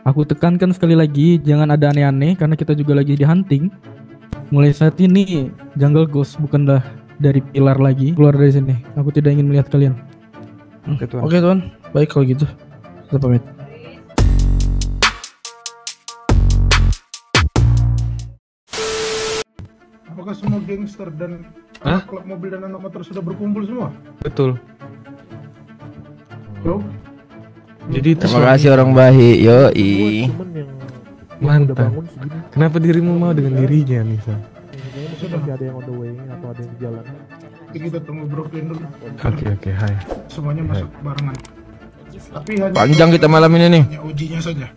Aku tekankan sekali lagi, jangan ada aneh-aneh karena kita juga lagi di hunting. Mulai saat ini, Jungle Ghost bukanlah dari pilar lagi. Keluar dari sini. Aku tidak ingin melihat kalian. Oke, Tuan. Baik kalau gitu. Kita pamit. Apakah semua gangster dan klub mobil dan anak motor sudah berkumpul semua? Betul. Yo. Jadi Terima kasih orang baik. Yoi. mantap. Kenapa dirimu mau dengan dirinya, Nisa? Sudah. Ada yang on the way atau ada yang di jalan. Kita tunggu Brooklyn dulu. Oke, hai. Semuanya masuk barengan. Tapi hanya Panjang kita malam ini nih. hanya ujinya saja.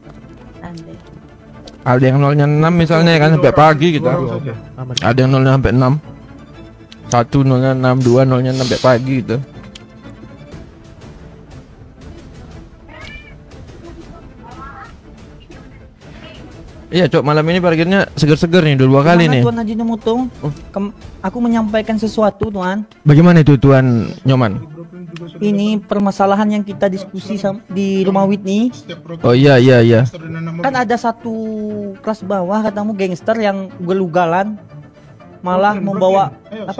Ada yang 0-nya 6 misalnya kan sampai pagi kita. Ada yang 0-nya sampai 6. 1 0-nya 6, 2 0-nya sampai pagi gitu. Iya, Cok, malam ini parkirnya seger-seger nih, udah 2 kali nih. Tuan Haji Nomoto, aku menyampaikan sesuatu, Tuan. Bagaimana itu Tuan Nyoman? Ini permasalahan yang kita diskusi di rumah Whitney. Oh iya. Kan ada satu kelas bawah katamu gangster yang ugal-ugalan malah membawa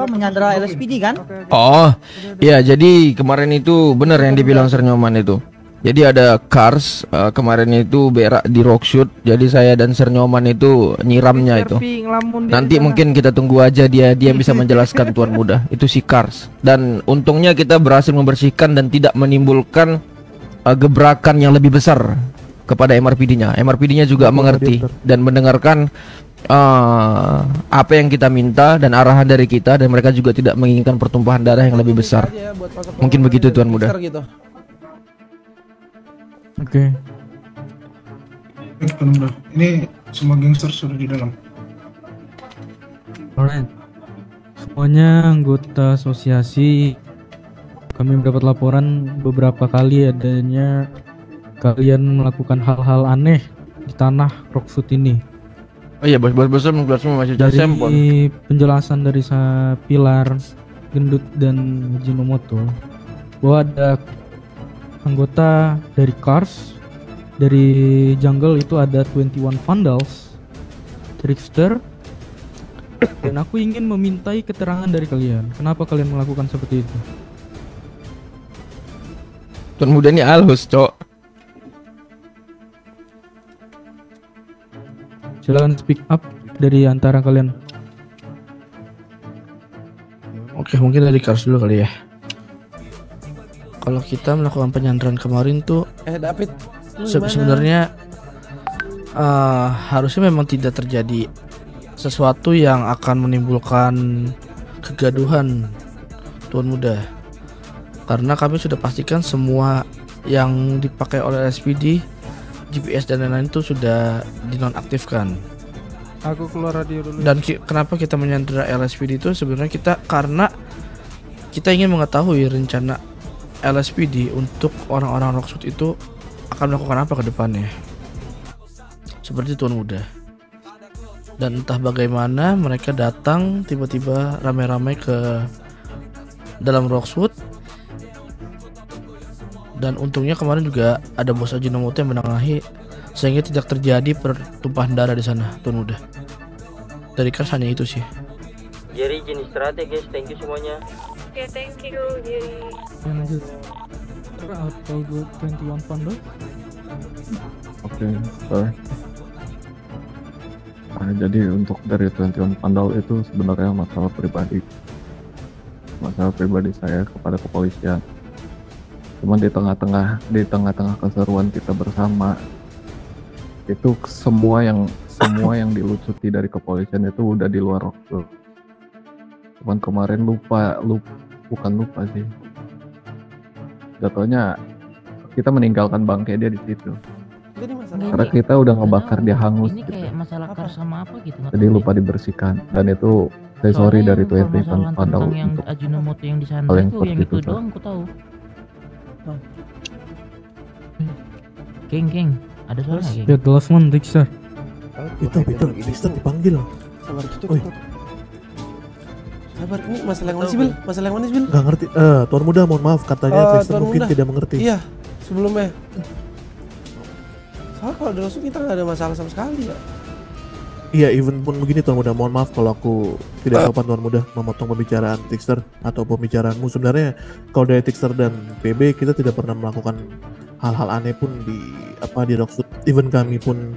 menyandera LSPD kan? Oh, iya, jadi kemarin itu benar yang dibilang Sir Nyoman itu. Jadi ada cars kemarin itu berak di Rockshoot. Jadi saya dan Sir Nyoman itu nyiramnya itu. Nanti mungkin kita tunggu aja dia bisa menjelaskan Tuan Muda. Itu si cars. Dan untungnya kita berhasil membersihkan dan tidak menimbulkan gebrakan yang lebih besar kepada MRPD-nya. MRPD-nya juga mengerti dan mendengarkan apa yang kita minta dan arahan dari kita, dan mereka juga tidak menginginkan pertumpahan darah yang lebih besar. Mungkin begitu Tuan Muda. Oke. Ini semua gangster sudah di dalam. Alright. Semuanya anggota asosiasi, kami mendapat laporan beberapa kali adanya kalian melakukan hal-hal aneh di tanah Rockshoot ini. Oh iya, bos semua masih Dari sampel. penjelasan dari Pilar, Gendut dan Jinomoto bahwa ada anggota dari Cars, dari Jungle itu ada 21 Vandals, Trickster, dan aku ingin memintai keterangan dari kalian. Kenapa kalian melakukan seperti itu? Tuan Muda ini halus, Cok. Silakan speak up dari antara kalian. Oke, mungkin dari Cars dulu kali ya. Kalau kita melakukan penyandaran kemarin tuh David, sebenarnya harusnya memang tidak terjadi sesuatu yang akan menimbulkan kegaduhan, Tuan Muda. Karena kami sudah pastikan semua yang dipakai oleh SPD, GPS dan lain-lain itu sudah dinonaktifkan. Aku keluar radio dulu. Dan kenapa kita menyandera LSPD itu sebenarnya karena kita ingin mengetahui rencana LSPD untuk orang-orang Rockshoot itu akan melakukan apa ke depannya. Seperti Tuan Muda. Dan entah bagaimana mereka datang tiba-tiba ramai-ramai ke dalam Rockshoot. Dan untungnya kemarin juga ada bos Ajinomoto yang menengahi sehingga tidak terjadi pertumpahan darah di sana, Tuan Muda. Dari Cars hanya itu sih. Jerry jenis strategi, thank you semuanya. Oke, thank you Jerry. Lanjut. Atau 21 Vandals? Oke, sorry. Nah, jadi untuk dari 21 Vandal itu sebenarnya masalah pribadi saya kepada kepolisian. Cuman di tengah-tengah keseruan kita bersama itu semua yang dilucuti dari kepolisian itu udah di luar waktu. Cuman kemarin bukan lupa sih. Jatuhnya kita meninggalkan bangkai dia di situ. Karena kita udah ngebakar dia hangus. Ini kayak masalah Cars sama apa gitu. Jadi lupa dibersihkan, dan itu saya sorry dari 21 Vandal yang untuk Ajinomoto yang di sana hal yang itu, yang seperti itu doang aku tahu. Geng, ada suara nggak, geng? Ya, the last one, Trickster. Itu, Trickster dipanggil. Sabar gitu. Oi. Sabar, ini masalah yang mana sih, Bil? Masalah yang mana sih, Bil? Gak ngerti. Tuan Muda, mohon maaf, katanya Trickster Tuan mungkin Muda. tidak mengerti. Iya, sebelumnya. Kalau di Roxwood kita nggak ada masalah sama sekali ya. Iya, even pun begini Tuan Muda, mohon maaf kalau aku tidak sopan Tuan Muda memotong pembicaraan Trickster atau pembicaraanmu. Sebenarnya kalau dari Trickster dan PB kita tidak pernah melakukan hal-hal aneh pun di Roxwood. Even kami pun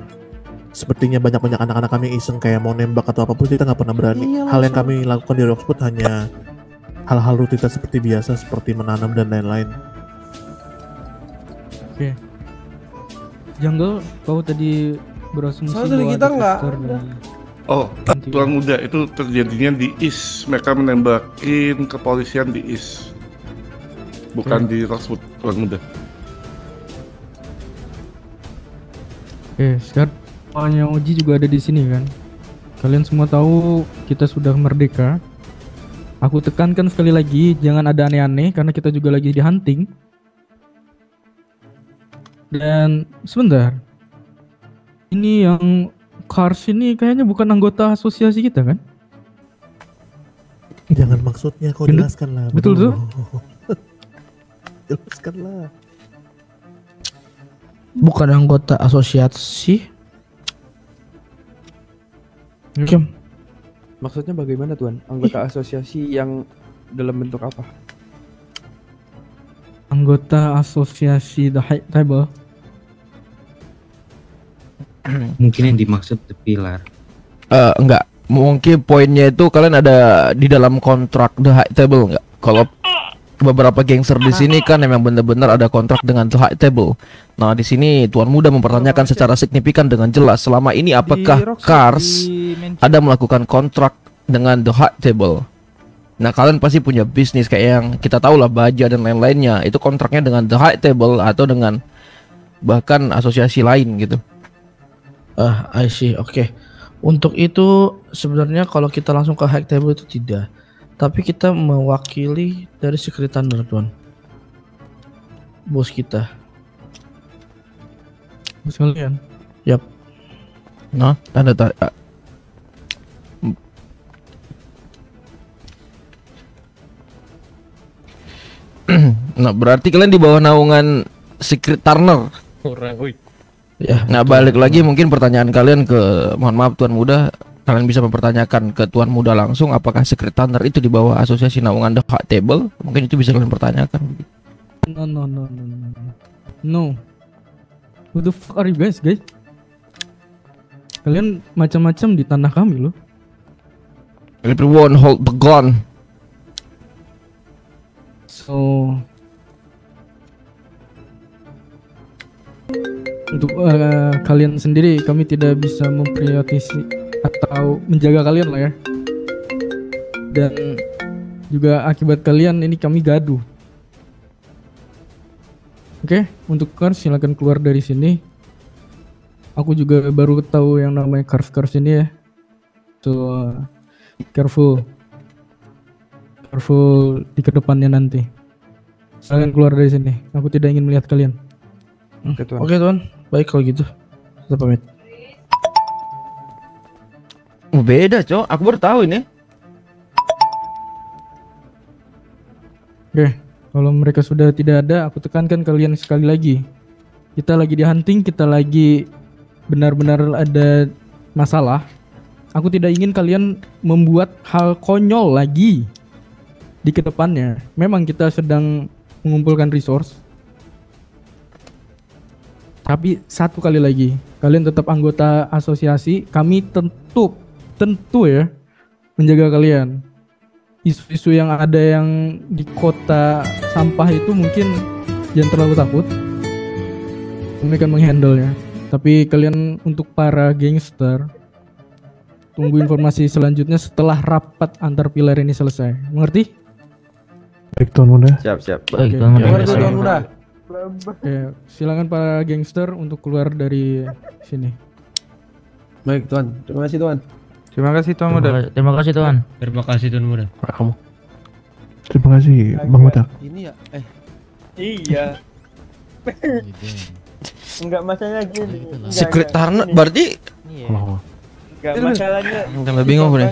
sepertinya banyak anak-anak kami yang iseng kayak mau nembak atau apapun, kita nggak pernah berani. Hal yang kami lakukan di Roxwood hanya hal-hal rutinitas seperti biasa, seperti menanam dan lain-lain. Oke. Jungle, kau tadi berasumsi Soalnya dari kita nggak. Oh, Tuan Muda, itu terjadinya di East. Mereka menembakin kepolisian di East, bukan di Roxwood, Tuan Muda. Oke, sekarang soalnya Oji juga ada di sini kan. Kalian semua tahu kita sudah merdeka. Aku tekankan sekali lagi, jangan ada aneh-aneh karena kita juga lagi di hunting. Dan sebentar, ini yang Cars ini kayaknya bukan anggota asosiasi kita kan? Jangan maksudnya kau jelaskan lah. Betul tuh? Jelaskan lah. Bukan anggota asosiasi. Kim. Maksudnya bagaimana Tuan? Anggota asosiasi yang dalam bentuk apa? Anggota asosiasi The High Table. Mungkin yang dimaksud The Pillar. Enggak, mungkin poinnya itu kalian ada di dalam kontrak The High Table enggak? Kalau beberapa gangster di sini kan memang benar-benar ada kontrak dengan The High Table. Nah, di sini Tuan Muda mempertanyakan secara signifikan dengan jelas selama ini apakah Cars ada melakukan kontrak dengan The High Table. Nah, kalian pasti punya bisnis kayak yang kita tahu lah, Baja dan lain-lainnya. Itu kontraknya dengan The High Table atau dengan bahkan asosiasi lain gitu. I see, oke. Untuk itu sebenarnya kalau kita langsung ke High Table itu tidak, tapi kita mewakili dari Secret Thunder, Tuan. Bos kita. Bos kalian? Yap. Nah, tanda. Nah, berarti kalian di bawah naungan Secret Turner. Ya, nah balik lagi mungkin pertanyaan kalian ke, mohon maaf Tuan Muda, kalian bisa mempertanyakan ke Tuan Muda langsung apakah Secret Thunder itu di bawah asosiasi naungan The High Table? Mungkin itu bisa kalian pertanyakan. No. Who the fuck are you guys? Kalian macam-macam di tanah kami loh. Everyone hold the gun. So untuk kalian sendiri kami tidak bisa memprioritaskan atau menjaga kalian lah ya. Dan juga akibat kalian ini kami gaduh. Oke, untuk Cars silakan keluar dari sini. Aku juga baru tahu yang namanya Cars ini ya. So careful di kedepannya nanti. Silakan keluar dari sini. Aku tidak ingin melihat kalian. Oke Tuan, baik kalau gitu. Kita pamit. Beda Cok, aku baru tahu ini. Oke, kalau mereka sudah tidak ada, aku tekankan kalian sekali lagi. Kita lagi di hunting, kita lagi benar-benar ada masalah. Aku tidak ingin kalian membuat hal konyol lagi di kedepannya. Memang kita sedang mengumpulkan resource. Tapi satu kali lagi, kalian tetap anggota asosiasi. Kami tentu ya menjaga kalian. Isu-isu yang ada yang di kota sampah itu mungkin jangan terlalu takut. Kami akan menghandle-nya. Tapi kalian untuk para gangster, tunggu informasi selanjutnya setelah rapat antar pilar ini selesai. Mengerti? Baik Tuan Muda. Siap. Baik Tuan Muda. Oke, silakan para gangster untuk keluar dari sini. Baik Tuan, terima kasih Tuan. Terima kasih Tuan Muda. Terima kasih Tuan. Terima kasih Tuan Muda. Kamu. Terima kasih Bang Muda. Ini ya, Iya. Enggak masalah gini. Secret Turner berarti Enggak masalahnya. Tambah bingung nih.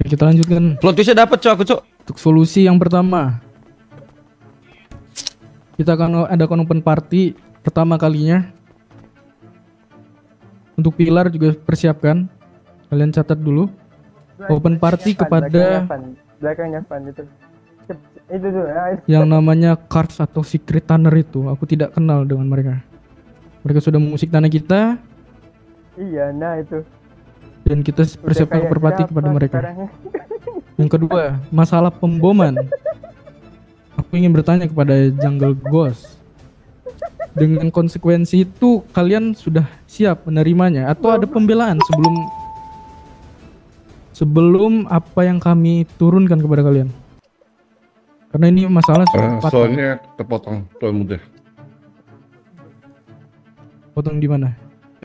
Kita lanjutkan. Plot twistnya dapat Cok. Untuk solusi yang pertama, kita akan ada open party pertama kalinya. Untuk pilar juga persiapkan. Kalian catat dulu. Open party kepada belakangnya Van itu. Itu tuh. Yang namanya Cars atau Secret Tanner itu. Aku tidak kenal dengan mereka. Mereka sudah mengusik tanah kita. Iya, nah itu. Dan kita persiapkan open party kepada mereka. Yang kedua, masalah pemboman. Aku ingin bertanya kepada Jungle Ghost. Dengan konsekuensi itu kalian sudah siap menerimanya atau ada pembelaan sebelum apa yang kami turunkan kepada kalian? Karena ini masalah soalnya terpotong Tuan Muda. Potong di mana?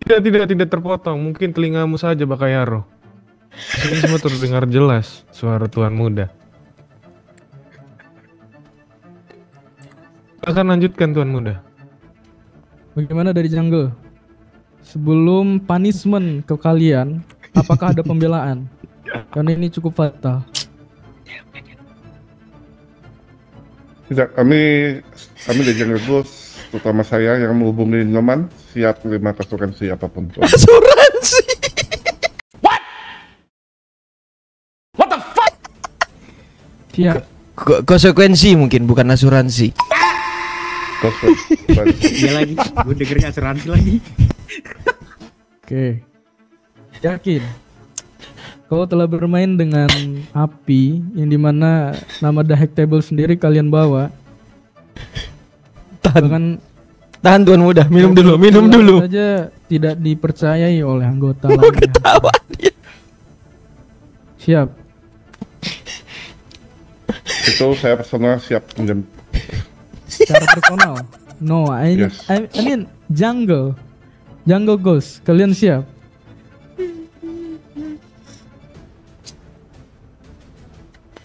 Tidak terpotong. Mungkin telingamu saja Bakayaro. Ini semua terdengar jelas suara Tuan Muda. Akan lanjutkan Tuan Muda. Bagaimana dari Jungle? Sebelum punishment ke kalian, apakah ada pembelaan? Karena ini cukup fatal. Tidak, kami dari Jungle Ghost, terutama saya yang menghubungi Nyoman, siap menerima asuransi apapun. Asuransi? What the fuck? Siap. Konsekuensi mungkin, bukan asuransi. Iya lagi, gue dengernya asuransi lagi. Oke. Yakin? Kau telah bermain dengan api yang dimana nama The Hack Table sendiri kalian bawa. Tahan Tuan Muda, minum dulu. Saja tidak dipercayai oleh anggota lainnya. Ketawa dia. Siap. Itu saya personal siap menjam. Secara personal. No, I mean Jungle Ghost. Kalian siap?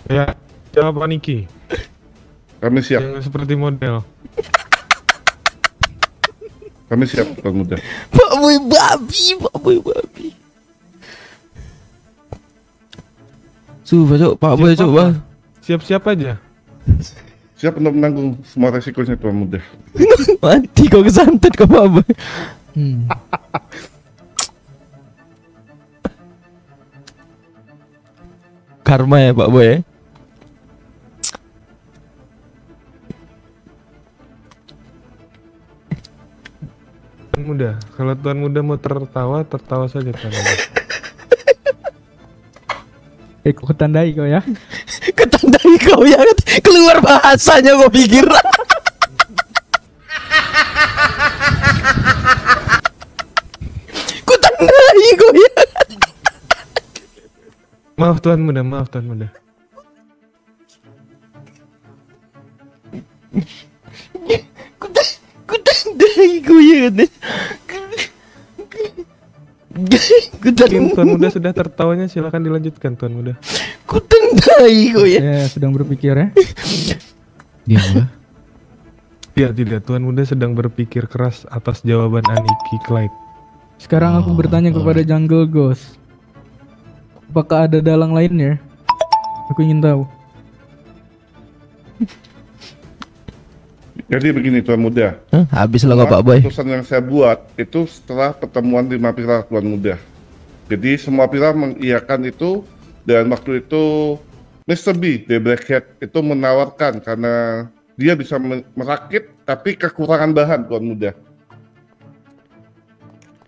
Ya, jawab Aniki. Kami siap. Jangan seperti model. Kami siap, Tuan Muda. Pak Boy babi. Pak Boy coba. Siap-siap aja. Siap untuk menanggung semua resikonya Tuan Muda. Mati kau kesantet ke Pak Boy. Karma ya Pak Boy ya. Tuan Muda, kalau Tuan Muda mau tertawa saja Tuan Muda. Kau ketandai kau ya. Ketandai kau ya. Keluar bahasanya kau pikir. Kutandai kau ya. Maaf Tuan Muda. Kutandai kau ya. Mungkin Tuan Muda sudah tertawanya, silakan dilanjutkan Tuan Muda. Kutandai kau ya. Ya, sedang berpikir ya. Diamlah. Tidak, Tuan Muda sedang berpikir keras atas jawaban Aniki Clyde. Sekarang aku bertanya kepada Jungle Ghost. Apakah ada dalang lainnya? Aku ingin tahu. Jadi begini Tuan Muda. Habis lah Pak Boy. Keputusan yang saya buat itu setelah pertemuan 5 pilar Tuan Muda. Jadi semua pilar mengiyakan itu, dan waktu itu Mr. B, The Black Hat itu menawarkan karena dia bisa merakit tapi kekurangan bahan Tuan Muda.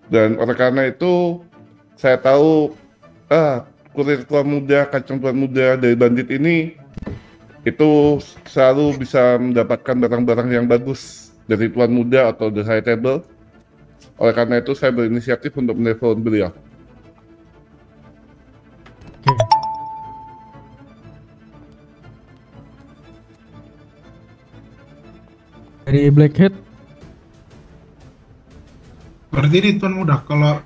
Dan oleh karena itu saya tahu kurir Tuan Muda, kacang Tuan Muda dari bandit ini itu selalu bisa mendapatkan barang-barang yang bagus dari Tuan Muda atau The High Table. Oleh karena itu saya berinisiatif untuk menelpon beliau. Dari Black Hat. Berarti ini Tuan Muda, kalau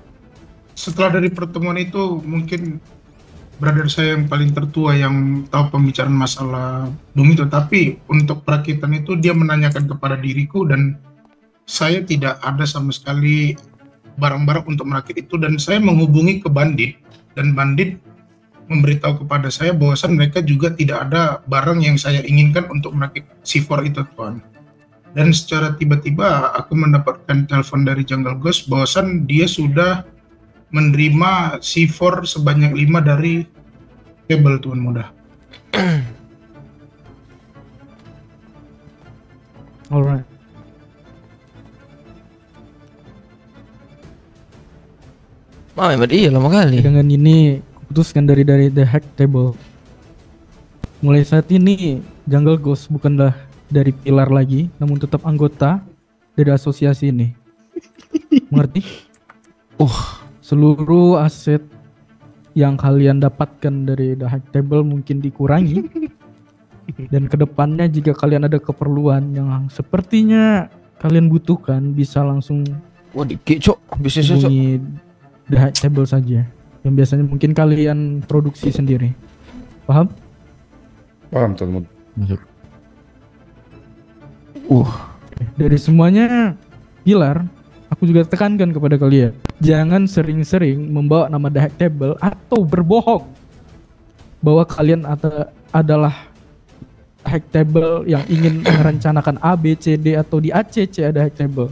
setelah dari pertemuan itu mungkin brother saya yang paling tertua yang tahu pembicaraan masalah bumi itu, tapi untuk perakitan itu dia menanyakan kepada diriku dan saya tidak ada sama sekali barang-barang untuk merakit itu, dan saya menghubungi ke bandit dan bandit memberitahu kepada saya bahwasan mereka juga tidak ada barang yang saya inginkan untuk merakit C4 itu Tuan. Dan secara tiba-tiba aku mendapatkan telepon dari Jungle Ghost bahwasan dia sudah menerima C4 sebanyak 5 dari kabel Tuan Muda. Alright. Iya lama kali. Dengan ini putuskan dari The Hack Table. Mulai saat ini Jungle Ghost bukanlah dari pilar lagi, namun tetap anggota dari asosiasi ini. Mengerti? Seluruh aset yang kalian dapatkan dari The Hack Table mungkin dikurangi. Dan kedepannya jika kalian ada keperluan yang sepertinya kalian butuhkan, bisa langsung hubungi The Hack Table saja. Yang biasanya mungkin kalian produksi sendiri. Paham? Paham, Tuan. Dari semuanya pilar, aku juga tekankan kepada kalian, jangan sering-sering membawa nama The Hack Table atau berbohong bahwa kalian adalah Hack Table yang ingin merencanakan A, B, C, D atau di ACC ada Hack Table.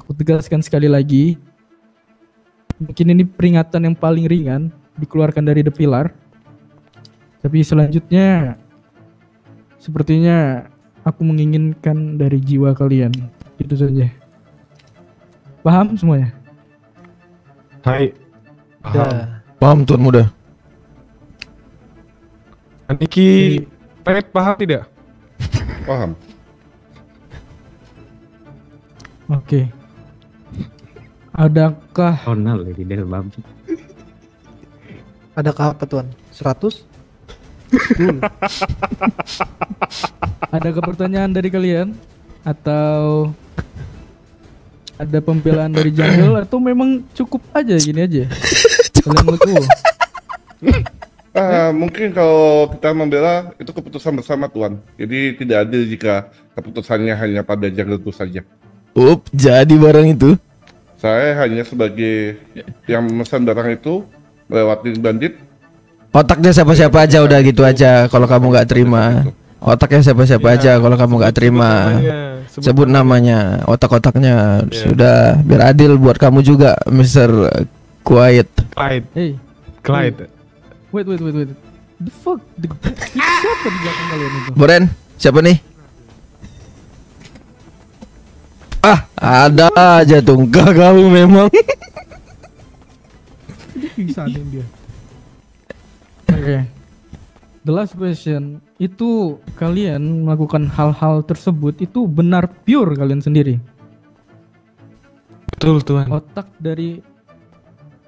Aku tegaskan sekali lagi, mungkin ini peringatan yang paling ringan dikeluarkan dari The Pillar. Tapi selanjutnya sepertinya aku menginginkan dari jiwa kalian. Itu saja. Paham semuanya? Hai. Paham Tuan Muda. Aniki Pet paham tidak? Paham. Oke. Adakah Ronald di dalam Adakah apa Tuan? 100? Adakah pertanyaan dari kalian? Atau ada pembelaan dari Jungle atau memang cukup aja gini aja? Kalian legowo. Mungkin kalau kita membela itu keputusan bersama Tuan. Jadi tidak adil jika keputusannya hanya pada Jungle Ghost saja. Jadi barang itu? Saya hanya sebagai yang memesan barang itu melewati bandit. Otaknya siapa-siapa aja udah gitu aja kalau kamu nggak terima. Otaknya siapa-siapa aja kalau kamu nggak terima. Sebut namanya, otak-otaknya sudah biar adil buat kamu juga, Mr. Quiet. Hey. Clyde. Wait. The fuck? Siapa di belakang kalian itu? Boren, siapa nih? Ada aja tuh, enggak kamu memang. Pisahin dia. Oke. The last question, itu kalian melakukan hal-hal tersebut itu benar pure kalian sendiri? Betul Tuan. Otak dari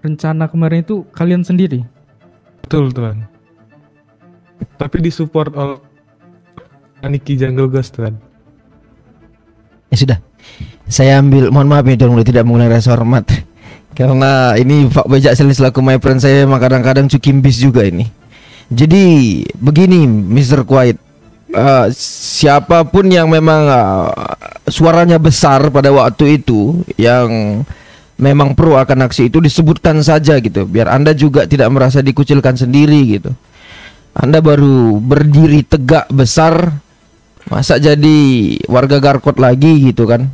rencana kemarin itu kalian sendiri? Betul Tuan. Tapi disupport oleh Aniki Jungle Ghost Tuan. Ya sudah, saya ambil, mohon maaf ya Tuan, mulai tidak menggunakan rasa hormat. Karena ini Pak Bejak Selin selaku my friend saya emang kadang-kadang cukimbis juga ini. Jadi begini Mr. Quiet, siapapun yang memang suaranya besar pada waktu itu, yang memang pro akan aksi itu disebutkan saja gitu, biar Anda juga tidak merasa dikucilkan sendiri gitu. Anda baru berdiri tegak besar, masa jadi warga Garkot lagi gitu kan.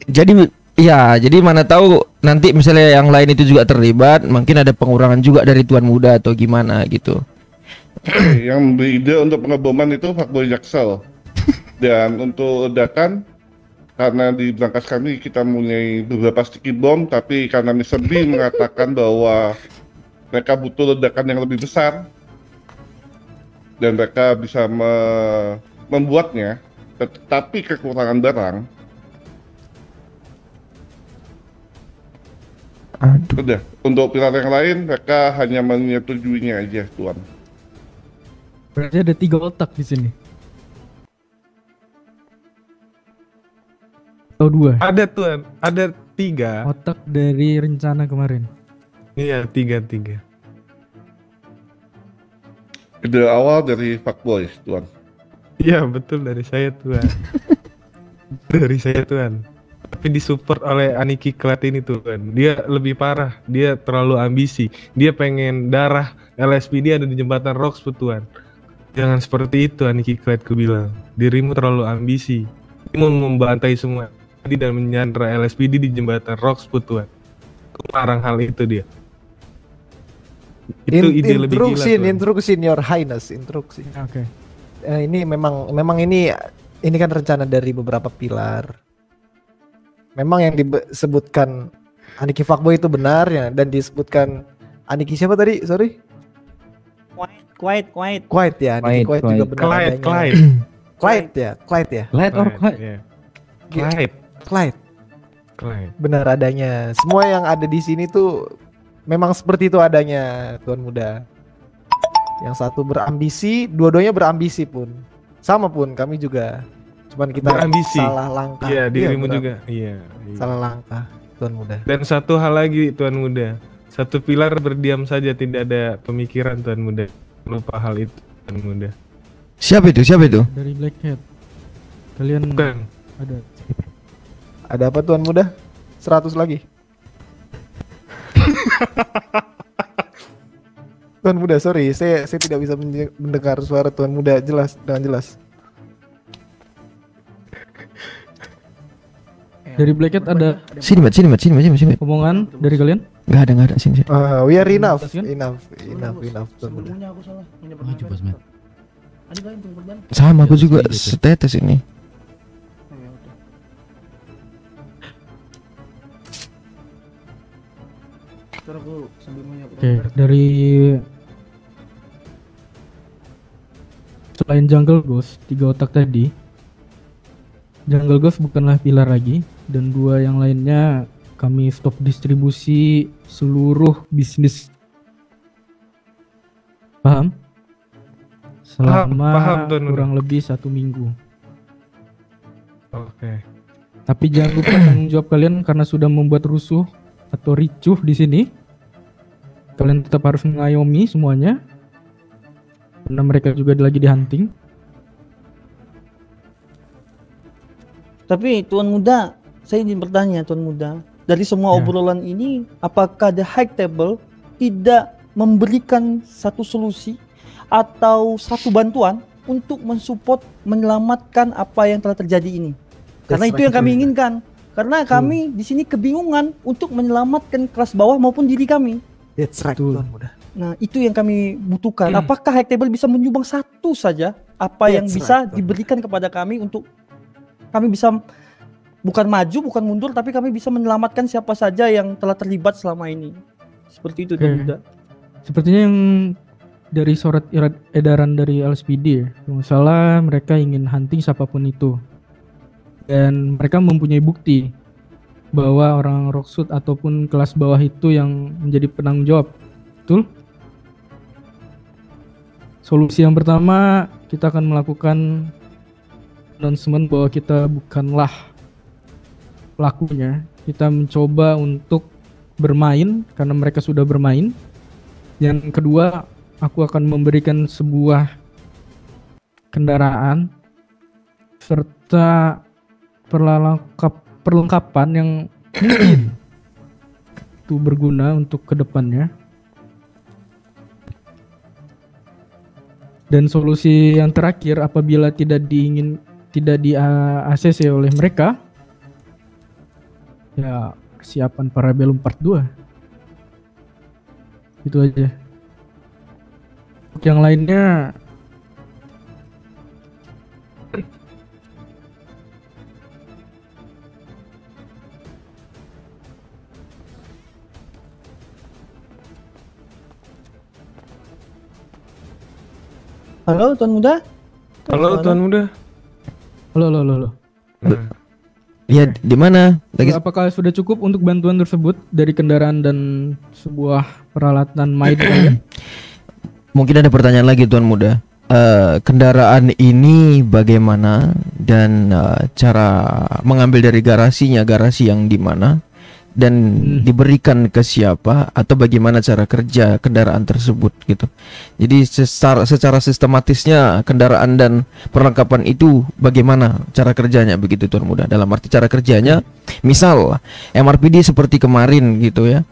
Jadi mana tahu nanti misalnya yang lain itu juga terlibat, mungkin ada pengurangan juga dari Tuan Muda atau gimana gitu. Yang beride untuk pengeboman itu Fuckboy Jaksel. Dan untuk ledakan, karena di brankas kami kita mempunyai beberapa sticky bomb, tapi karena Mr. B mengatakan bahwa mereka butuh ledakan yang lebih besar dan mereka bisa membuatnya, tetapi kekurangan barang. Udah, untuk pilar yang lain mereka hanya menyetujuinya aja, Tuan. Berarti ada 3 otak di sini. Atau 2? Ada Tuan, ada 3 otak dari rencana kemarin. Iya, 3. Ide awal dari Fuckboy, Tuan. Iya, betul dari saya Tuan. Dari saya Tuan. Tapi disupport oleh Aniki Clyde ini Tuan. Dia lebih parah, dia terlalu ambisi. Dia pengen darah LSPD ada di jembatan Roxwood Tuan. Jangan seperti itu, Aniki Clyde, ku bilang. Dirimu terlalu ambisi. Kamu membantai semua dan menyandra LSPD di jembatan Roxwood, Tuan. Ku larang hal itu dia. Itu ide lebih gila, Tuan. Instruksi, Your Highness, instruksi. Oke. Ini memang ini kan rencana dari beberapa pilar. Memang yang disebutkan Aniki Fuckboy itu benar ya, dan disebutkan Aniki siapa tadi? Sorry. Quiet ya, Aniki Quiet juga benar adanya. Clyde. Benar adanya. Semua yang ada di sini tuh memang seperti itu adanya, Tuan Muda. Yang satu berambisi, dua-duanya berambisi pun. Sama pun kami juga. Cuman kita berambisi. Salah langkah. Iya, dirimu juga. Iya. Salah langkah, Tuan Muda. Dan satu hal lagi, Tuan Muda. Satu pilar berdiam saja, tidak ada pemikiran, Tuan Muda. Lupa hal itu, Tuan Muda. Siapa itu? Dari Black Hat. Kalian bukan ada. Ada apa, Tuan Muda? 100 lagi. Tuan Muda, sorry, saya tidak bisa mendengar suara Tuan Muda dengan jelas. Dari Black Hat ada. Sini, Mat. Omongan dari kalian? Nggak ada. Sini. We are enough, Tuan Muda. Sama, aku juga setetes ini. Oke, dari selain Jungle Ghost, 3 otak tadi, Jungle Ghost bukanlah pilar lagi, dan 2 yang lainnya kami stop distribusi seluruh bisnis. Paham? Selama kurang lebih 1 minggu. Oke. Tapi jangan lupa tanggung jawab kalian karena sudah membuat rusuh atau ricuh di sini. Kalian tetap harus mengayomi semuanya, karena mereka juga lagi dihunting. Tapi Tuan Muda, saya ingin bertanya Tuan Muda, dari semua obrolan ini, apakah The High Table tidak memberikan satu solusi atau satu bantuan untuk mensupport menyelamatkan apa yang telah terjadi ini? Karena itu yang kami inginkan. Karena kami di sini kebingungan untuk menyelamatkan kelas bawah maupun diri kami. That's right, Tuan Muda. Nah, itu yang kami butuhkan. Apakah High Table bisa menyumbang satu saja apa yang bisa diberikan kepada kami untuk kami bisa bukan maju, bukan mundur, tapi kami bisa menyelamatkan siapa saja yang telah terlibat selama ini. Seperti itu, Tuan Muda. Sepertinya yang dari surat edaran dari LSPD, kalau salah mereka ingin hunting siapapun itu. Dan mereka mempunyai bukti bahwa orang Roxwood ataupun kelas bawah itu yang menjadi penanggung jawab. Betul? Solusi yang pertama, kita akan melakukan announcement bahwa kita bukanlah pelakunya. Kita mencoba untuk bermain karena mereka sudah bermain. Yang kedua, aku akan memberikan sebuah kendaraan serta perlengkapan yang mungkin itu berguna untuk kedepannya. Dan solusi yang terakhir, apabila tidak di ACC oleh mereka, ya persiapan Parabellum Part 2. Itu aja. Untuk yang lainnya Halo Tuan Muda. Halo Tuan Muda. Halo. Iya, di mana? Apakah sudah cukup untuk bantuan tersebut dari kendaraan dan sebuah peralatan maid kalian? Mungkin ada pertanyaan lagi, Tuan Muda. Kendaraan ini bagaimana dan cara mengambil dari garasi yang di mana dan diberikan ke siapa atau bagaimana cara kerja kendaraan tersebut gitu. Jadi secara sistematisnya kendaraan dan perlengkapan itu bagaimana cara kerjanya begitu, Tuan Muda. Dalam arti cara kerjanya, misal MRPD seperti kemarin gitu ya,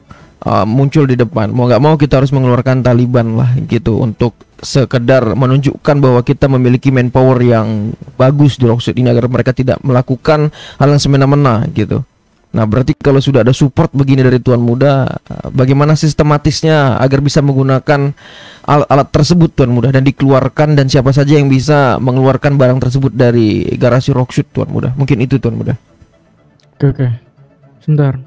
muncul di depan, mau nggak mau kita harus mengeluarkan Taliban lah gitu untuk sekedar menunjukkan bahwa kita memiliki manpower yang bagus di Rocksuit ini agar mereka tidak melakukan hal yang semena-mena gitu. Nah, berarti kalau sudah ada support begini dari Tuan Muda, bagaimana sistematisnya agar bisa menggunakan alat tersebut Tuan Muda dan dikeluarkan, dan siapa saja yang bisa mengeluarkan barang tersebut dari garasi Rocksuit Tuan Muda? Mungkin itu Tuan Muda. Oke. Sebentar.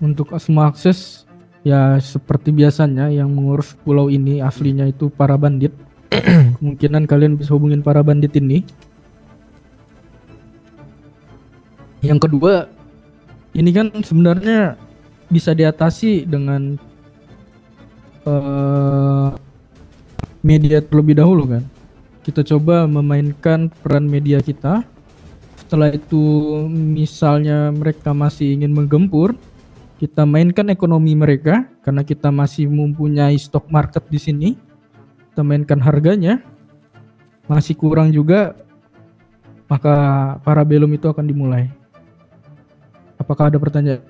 Untuk semua akses ya seperti biasanya yang mengurus pulau ini aslinya itu para bandit. Kemungkinan kalian bisa hubungin para bandit ini. Yang kedua, ini kan sebenarnya bisa diatasi dengan media terlebih dahulu kan. Kita coba memainkan peran media kita. Setelah itu misalnya mereka masih ingin menggempur, kita mainkan ekonomi mereka karena kita masih mempunyai stok market di sini. Kita mainkan harganya. Masih kurang juga, maka Parabellum itu akan dimulai. Apakah ada pertanyaan?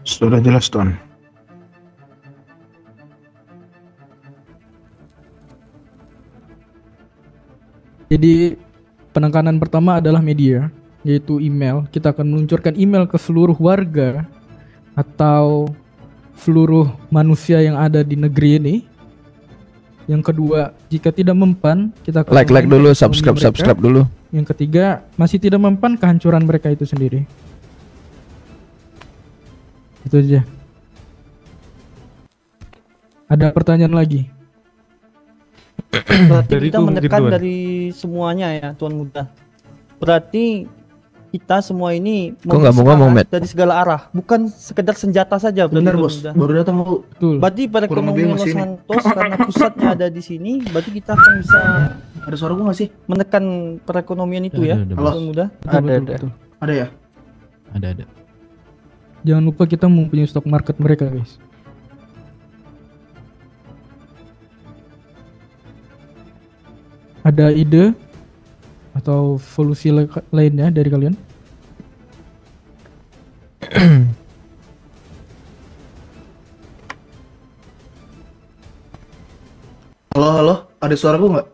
Sudah jelas, Tuan. Jadi penekanan pertama adalah media, yaitu email. Kita akan meluncurkan email ke seluruh warga atau seluruh manusia yang ada di negeri ini. Yang kedua, jika tidak mempan, kita akan like dulu, subscribe dulu. Yang ketiga, masih tidak mempan, kehancuran mereka itu sendiri. Itu aja. Ada pertanyaan lagi? Berarti kita menekan dari semuanya ya, Tuan Muda. Berarti kita semua ini kok nggak mau ngomong, Matt? Dari segala arah, bukan sekedar senjata saja. Benar, Bos. Baru datang Bu. Betul. Berarti pada ekonomi Los Santos karena pusatnya ada di sini, berarti kita akan bisa ada suara gua nggak sih? Menekan perekonomian itu ya, Tuan Muda. Ada ya? Ada. Jangan lupa kita mempunyai stok market mereka, guys. Ada ide atau solusi lainnya dari kalian? Halo, ada suara gua nggak?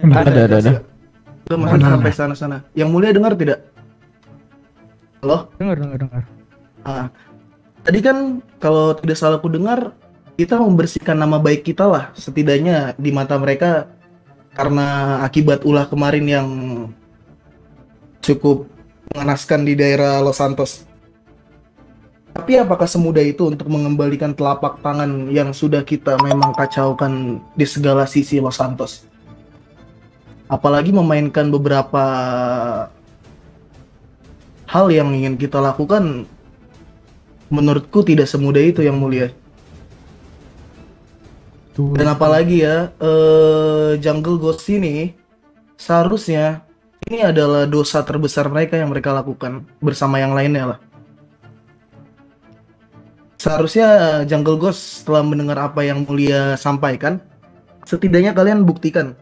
Ada. Udah masuk sampai sana. Yang mulia dengar tidak? Halo? Dengar. Tadi kan kalau tidak salah aku dengar, kita membersihkan nama baik kita lah, setidaknya di mata mereka, karena akibat ulah kemarin yang cukup mengenaskan di daerah Los Santos. Tapi apakah semudah itu untuk mengembalikan telapak tangan yang sudah kita memang kacaukan di segala sisi Los Santos? Apalagi memainkan beberapa hal yang ingin kita lakukan, menurutku tidak semudah itu, Yang Mulia. Dan apalagi ya, Jungle Ghost ini seharusnya ini adalah dosa terbesar mereka yang mereka lakukan bersama yang lainnya lah. Seharusnya Jungle Ghost setelah mendengar apa yang Mulia sampaikan, setidaknya kalian buktikan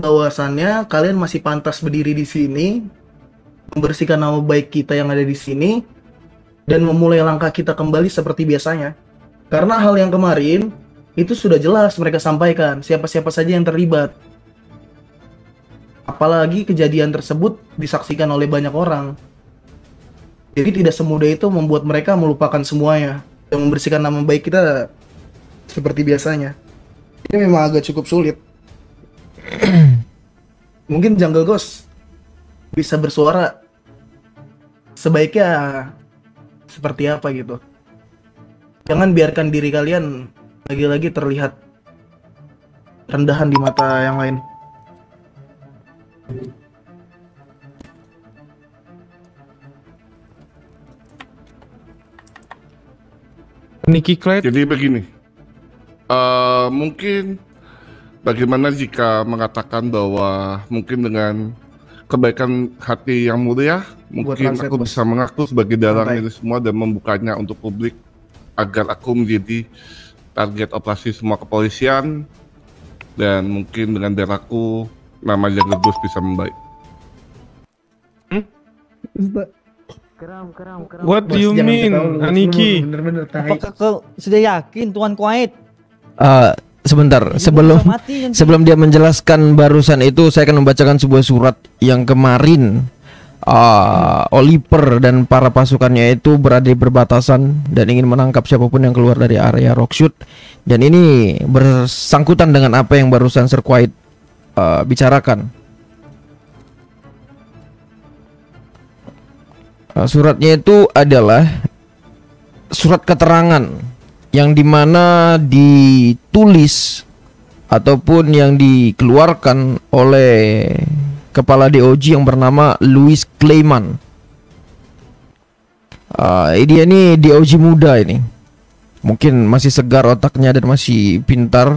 bahwasannya kalian masih pantas berdiri di sini, membersihkan nama baik kita yang ada di sini, dan memulai langkah kita kembali seperti biasanya. Karena hal yang kemarin itu sudah jelas mereka sampaikan siapa-siapa saja yang terlibat. Apalagi kejadian tersebut disaksikan oleh banyak orang. Jadi tidak semudah itu membuat mereka melupakan semuanya dan membersihkan nama baik kita seperti biasanya. Ini memang agak cukup sulit. Mungkin Jungle Ghost bisa bersuara sebaiknya seperti apa gitu. Jangan biarkan diri kalian lagi-lagi terlihat rendahan di mata yang lain. Jadi begini, mungkin bagaimana jika mengatakan bahwa mungkin dengan kebaikan hati yang mulia, mungkin aku bisa mengaku sebagai dalang ini semua dan membukanya untuk publik, agar aku menjadi target operasi semua kepolisian, dan mungkin dengan darahku nama Jungle Ghost bisa membaik. What do you mean, Aniki? Apakah kau sudah yakin Tuan Kuwait? Sebentar, sebelum dia menjelaskan barusan itu, saya akan membacakan sebuah surat yang kemarin Oliver dan para pasukannya itu berada di perbatasan dan ingin menangkap siapapun yang keluar dari area Rockshoot. Dan ini bersangkutan dengan apa yang barusan Sir Kuwait bicarakan. Suratnya itu adalah surat keterangan yang dimana ditulis ataupun yang dikeluarkan oleh kepala DOJ yang bernama Louis Clayman. Dia ini DOJ muda ini, mungkin masih segar otaknya dan masih pintar,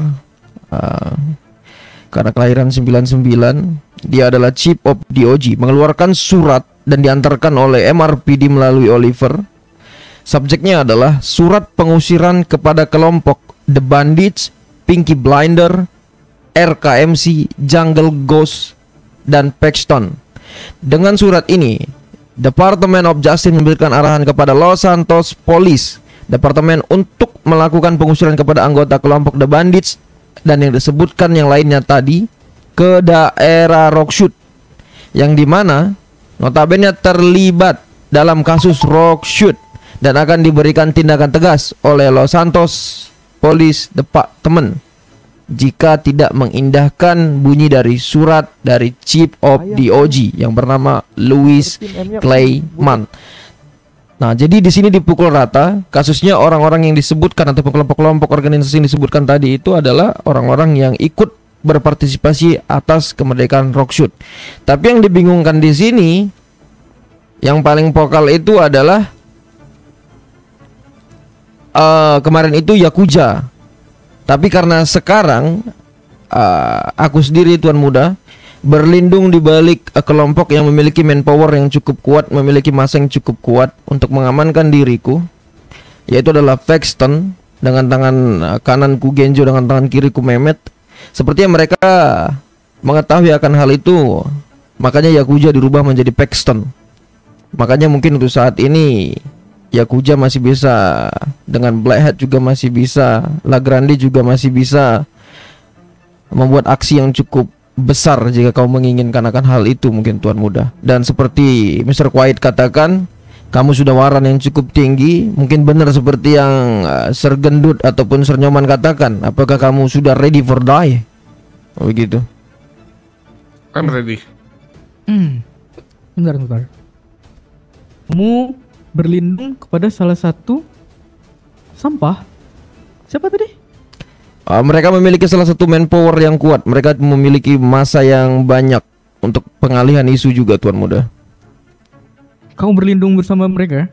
karena kelahiran 99. Dia adalah Chief of DOJ, mengeluarkan surat dan diantarkan oleh MRPD melalui Oliver. Subjeknya adalah surat pengusiran kepada kelompok The Bandits, Pinky Blinder, RKMC, Jungle Ghost, dan Paxton. Dengan surat ini, Department of Justice memberikan arahan kepada Los Santos Police Departemen untuk melakukan pengusiran kepada anggota kelompok The Bandits dan yang disebutkan yang lainnya tadi ke daerah Rockshoot, yang dimana notabene terlibat dalam kasus Rockshoot dan akan diberikan tindakan tegas oleh Los Santos Police Department jika tidak mengindahkan bunyi dari surat dari Chief of DOJ yang bernama Louis Clayman. Nah, jadi di sini dipukul rata kasusnya orang-orang yang disebutkan atau kelompok-kelompok organisasi yang disebutkan tadi itu adalah orang-orang yang ikut berpartisipasi atas kemerdekaan Rockshoot. Tapi yang dibingungkan di sini, yang paling vokal itu adalah kemarin itu Yakuza. Tapi karena sekarang aku sendiri Tuan Muda berlindung di balik kelompok yang memiliki manpower yang cukup kuat, memiliki massa yang cukup kuat untuk mengamankan diriku, yaitu adalah Paxton dengan tangan kananku Genjo, dengan tangan kiriku Mehmet. Sepertinya mereka mengetahui akan hal itu, makanya Yakuza dirubah menjadi Paxton. Makanya mungkin untuk saat ini Yakuza masih bisa, dengan Black Hat juga masih bisa, Lagrande juga masih bisa membuat aksi yang cukup besar jika kau menginginkan akan hal itu mungkin Tuan Muda. Dan seperti Mr. Kuwait katakan, kamu sudah waran yang cukup tinggi. Mungkin benar seperti yang Sir Gendut ataupun Sir Nyoman katakan. Apakah kamu sudah ready for die? Begitu. I'm ready. Bentar. Kamu berlindung kepada salah satu sampah. Siapa tadi? Mereka memiliki salah satu manpower yang kuat. Mereka memiliki massa yang banyak untuk pengalihan isu juga Tuan Muda. Kamu berlindung bersama mereka?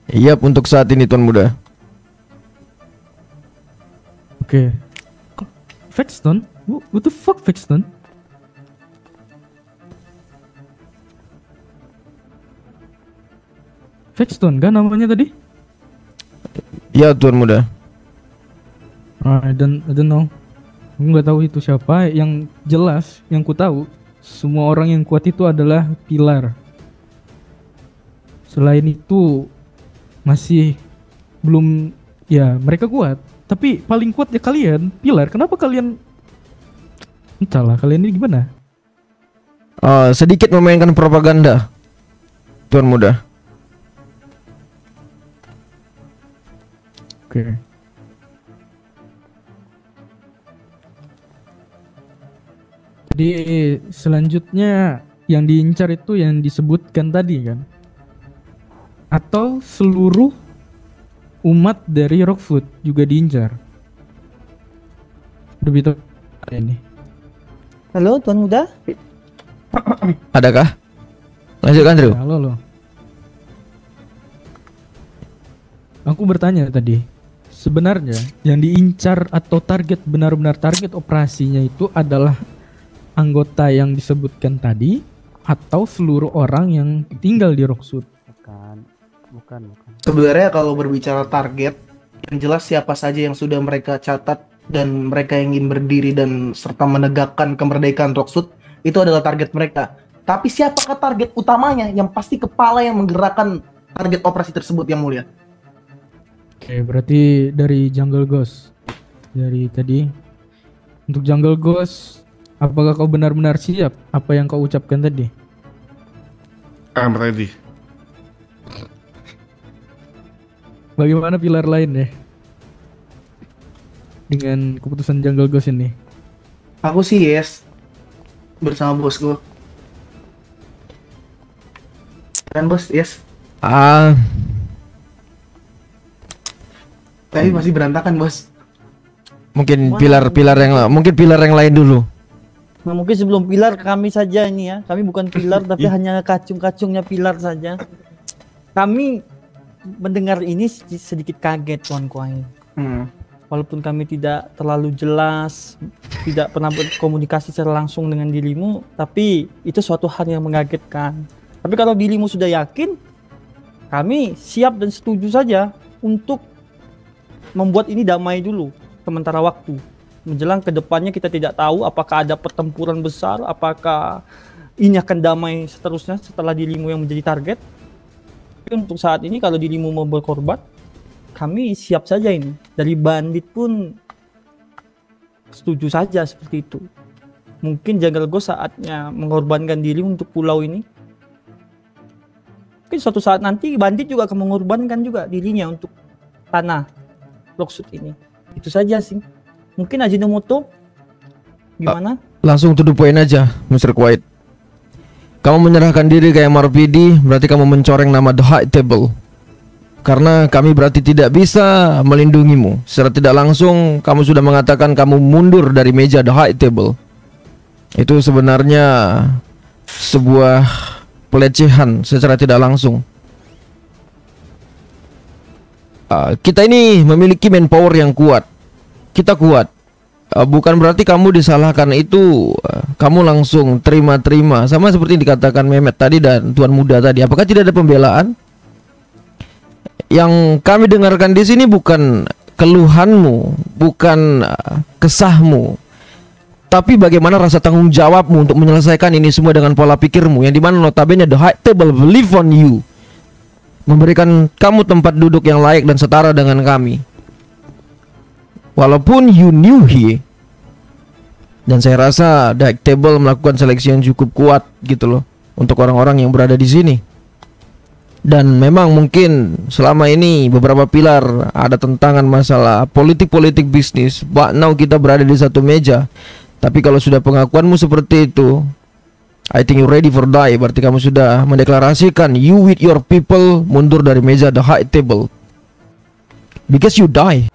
Iya, untuk saat ini Tuan Muda. Oke. Paxton? What the fuck Paxton? Paxton kan namanya tadi? Iya Tuan Muda. I don't know. Aku nggak tahu itu siapa. Yang jelas, yang ku tahu, semua orang yang kuat itu adalah pilar. Selain itu masih belum, ya mereka kuat. Tapi paling kuat ya kalian, pilar. Kenapa kalian? Entahlah, kalian ini gimana? Sedikit memainkan propaganda, Tuan Muda. Oke. Jadi selanjutnya yang diincar itu yang disebutkan tadi kan? Atau seluruh umat dari Rockfoot juga diincar? Begitu ini. Halo Tuan Muda. Adakah? Lanjutkan Drew. Halo lo. Aku bertanya tadi, sebenarnya yang diincar atau target, benar-benar target operasinya itu adalah anggota yang disebutkan tadi atau seluruh orang yang tinggal di Rockfoot? Bukan. Sebenarnya kalau berbicara target, yang jelas siapa saja yang sudah mereka catat dan mereka yang ingin berdiri dan serta menegakkan kemerdekaan Rockfoot, itu adalah target mereka. Tapi siapakah target utamanya? Yang pasti kepala yang menggerakkan target operasi tersebut, Yang Mulia. Oke, berarti dari Jungle Ghost. Dari tadi. Untuk Jungle Ghost, apakah kau benar-benar siap apa yang kau ucapkan tadi? I'm ready. Bagaimana pilar lain ya? Dengan keputusan Jungle Ghost ini? Aku sih yes. Bersama bosku. Kan bos, yes. Tapi masih berantakan, bos. Mungkin pilar yang lain dulu. Nah, mungkin sebelum pilar kami saja ini ya. Kami bukan pilar tapi hanya kacung-kacungnya pilar saja. Kami mendengar ini sedikit kaget, Tuan Kuai. Walaupun kami tidak terlalu jelas, tidak pernah berkomunikasi secara langsung dengan dirimu, tapi itu suatu hal yang mengagetkan. Tapi kalau dirimu sudah yakin, kami siap dan setuju saja untuk membuat ini damai dulu sementara waktu. Menjelang ke depannya kita tidak tahu apakah ada pertempuran besar, apakah ini akan damai seterusnya setelah dirimu yang menjadi target. Tapi untuk saat ini kalau dirimu mau berkorban, kami siap saja ini. Dari bandit pun setuju saja seperti itu. Mungkin Jungle Ghost saatnya mengorbankan diri untuk pulau ini. Mungkin suatu saat nanti bandit juga akan mengorbankan juga dirinya untuk tanah Rocksuit ini. Itu saja sih. Mungkin Ajinomoto gimana? Langsung to the point aja, Mr. Quiet. Kamu menyerahkan diri ke MRPD, berarti kamu mencoreng nama The High Table. Karena kami berarti tidak bisa melindungimu. Secara tidak langsung kamu sudah mengatakan kamu mundur dari meja The High Table. Itu sebenarnya sebuah pelecehan secara tidak langsung. Kita ini memiliki manpower yang kuat. Kita kuat. Bukan berarti kamu disalahkan itu kamu langsung terima-terima. Sama seperti dikatakan Mehmet tadi dan Tuan Muda tadi. Apakah tidak ada pembelaan? Yang kami dengarkan di sini bukan keluhanmu, bukan kesahmu, tapi bagaimana rasa tanggung jawabmu untuk menyelesaikan ini semua dengan pola pikirmu, yang dimana notabene The High Table believe on you, memberikan kamu tempat duduk yang layak dan setara dengan kami. Walaupun you knew he, dan saya rasa The High Table melakukan seleksi yang cukup kuat gitu loh untuk orang-orang yang berada di sini. Dan memang mungkin selama ini beberapa pilar ada tentangan masalah politik bisnis. But now kita berada di satu meja. Tapi kalau sudah pengakuanmu seperti itu, I think you ready for die. Berarti kamu sudah mendeklarasikan you with your people mundur dari meja The High Table, because you die.